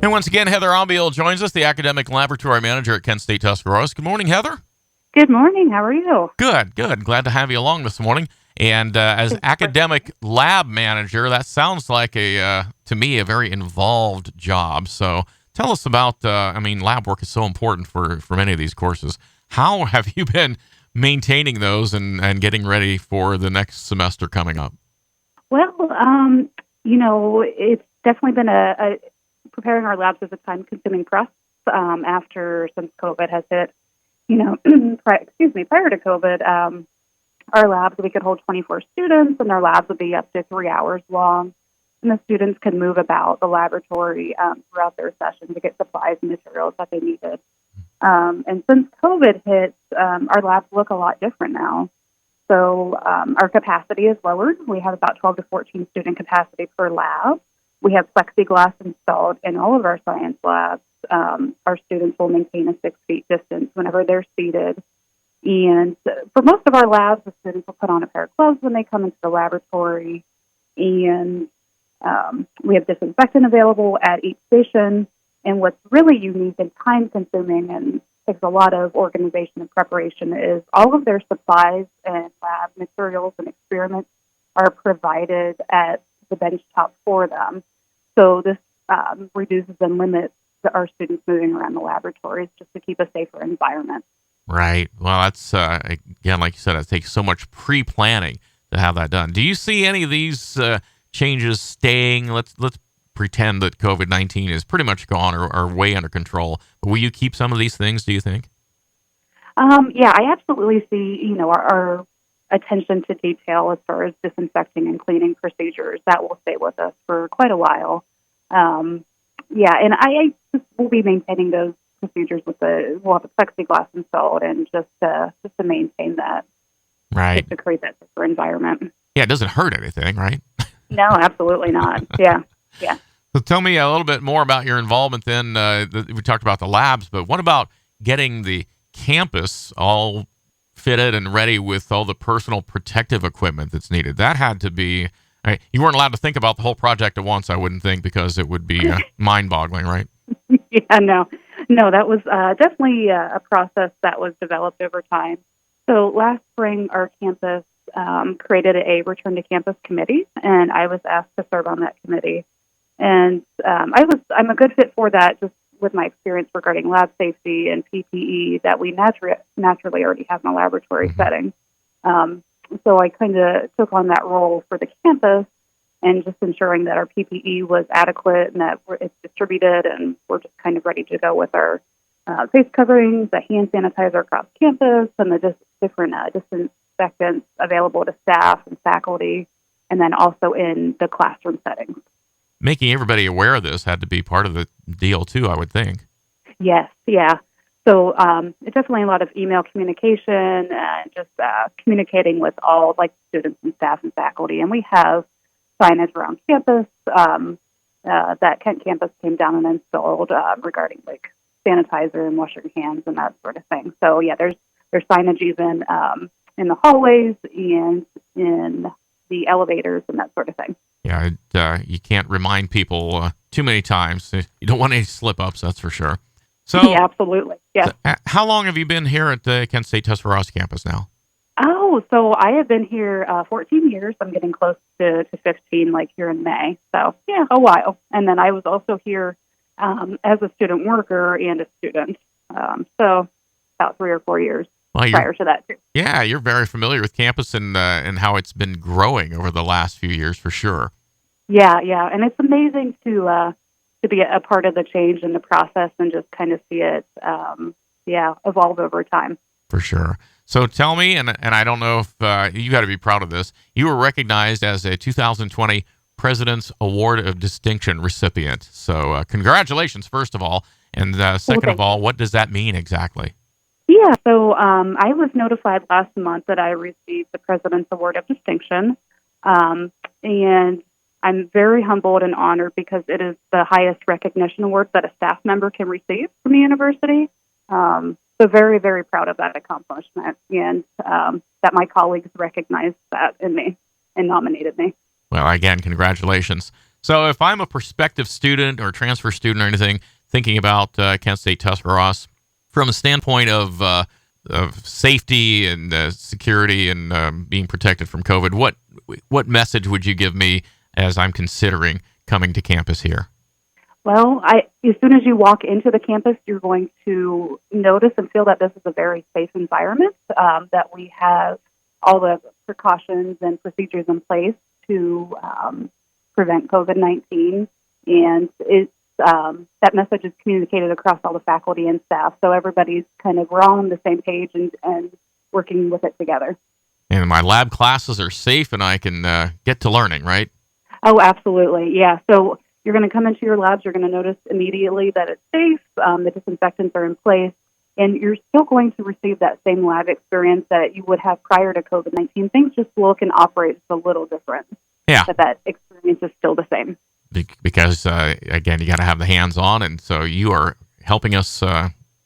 And once again, Heather Abiel joins us, the academic laboratory manager at Kent State Tuscarawas. Good morning, Heather. Good morning. How are you? Good, good. Glad to have you along this morning. And as Thanks for- academic lab manager, that sounds like to me, a very involved job. So tell us about, lab work is so important for many of these courses. How have you been maintaining those and getting ready for the next semester coming up? Well, it's definitely been a preparing our labs is a time-consuming process. Since COVID has hit, prior to COVID, our labs we could hold 24 students, and our labs would be up to 3 hours long. And the students could move about the laboratory throughout their session to get supplies and materials that they needed. And since COVID hit, our labs look a lot different now. So our capacity is lowered. We have about 12 to 14 student capacity per lab. We have plexiglass installed in all of our science labs. Our students will maintain a 6 feet distance whenever they're seated. And for most of our labs, the students will put on a pair of gloves when they come into the laboratory. And we have disinfectant available at each station. And what's really unique and time-consuming and takes a lot of organization and preparation is all of their supplies and lab materials and experiments are provided at the bench top for them. So this reduces and limits our students moving around the laboratories just to keep a safer environment. Right. Well, that's, again, like you said, it takes so much pre-planning to have that done. Do you see any of these changes staying? Let's pretend that COVID-19 is pretty much gone or way under control. But will you keep some of these things, do you think? Yeah, I absolutely see, our attention to detail as far as disinfecting and cleaning procedures. That will stay with us for quite a while. And I just will be maintaining those procedures we'll have the plexiglass installed and just to maintain that. Right. Just to create that safer environment. Yeah, it doesn't hurt anything, right? No, absolutely not. Yeah. So tell me a little bit more about your involvement then. We talked about the labs, but what about getting the campus all fitted and ready with all the personal protective equipment that's needed? That had to be, you weren't allowed to think about the whole project at once, I wouldn't think, because it would be mind-boggling, right? Yeah, no, that was definitely a process that was developed over time. So last spring, our campus created a return to campus committee, and I was asked to serve on that committee. And I'm a good fit for that, just with my experience regarding lab safety and PPE that we naturally already have in a laboratory setting. So I kind of took on that role for the campus and just ensuring that our PPE was adequate and that it's distributed and we're just kind of ready to go with our face coverings, the hand sanitizer across campus, and the different disinfectants available to staff and faculty, and then also in the classroom settings. Making everybody aware of this had to be part of the deal, too, I would think. Yes, yeah. So it's definitely a lot of email communication and just communicating with all, students and staff and faculty. And we have signage around campus that Kent campus came down and installed regarding, sanitizer and wash your hands and that sort of thing. So, yeah, there's signage even in the hallways and in the elevators and that sort of thing. Yeah, you can't remind people too many times. You don't want any slip-ups, that's for sure. So, yeah, absolutely. Yeah. So, how long have you been here at the Kent State Tuscarawas campus now? Oh, so I have been here 14 years. I'm getting close to 15, here in May. So, yeah, a while. And then I was also here as a student worker and a student. So, about 3 or 4 years prior to that, too. Yeah, you're very familiar with campus and how it's been growing over the last few years, for sure. Yeah, and it's amazing to be a part of the change in the process and just kind of see it, evolve over time. For sure. So tell me, and I don't know if you got to be proud of this, you were recognized as a 2020 President's Award of Distinction recipient. So congratulations, first of all. And second of all, what does that mean exactly? Yeah, so I was notified last month that I received the President's Award of Distinction. And I'm very humbled and honored because it is the highest recognition award that a staff member can receive from the university. So very, very proud of that accomplishment and that my colleagues recognized that in me and nominated me. Well, again, congratulations. So if I'm a prospective student or transfer student or anything thinking about Kent State Tuscarawas from a standpoint of safety and security and being protected from COVID, what message would you give me as I'm considering coming to campus here? Well, as soon as you walk into the campus, you're going to notice and feel that this is a very safe environment, that we have all the precautions and procedures in place to prevent COVID-19. And that message is communicated across all the faculty and staff. So everybody's we're all on the same page and working with it together. And my lab classes are safe and I can get to learning, right? Oh, absolutely. Yeah. So you're going to come into your labs. You're going to notice immediately that it's safe. The disinfectants are in place. And you're still going to receive that same lab experience that you would have prior to COVID-19. Things just look and operate just a little different. Yeah. But that experience is still the same. Because, again, you got to have the hands on. And so you are helping us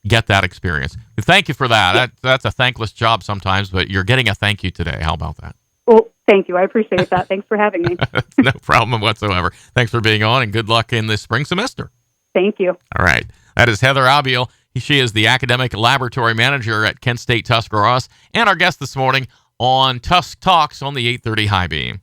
get that experience. Thank you for that. That's a thankless job sometimes, but you're getting a thank you today. How about that? Well, thank you. I appreciate that. Thanks for having me. No problem whatsoever. Thanks for being on, and good luck in this spring semester. Thank you. All right. That is Heather Abiel. She is the academic laboratory manager at Kent State Tuscarawas, and our guest this morning on Tusc Talks on the 830 High Beam.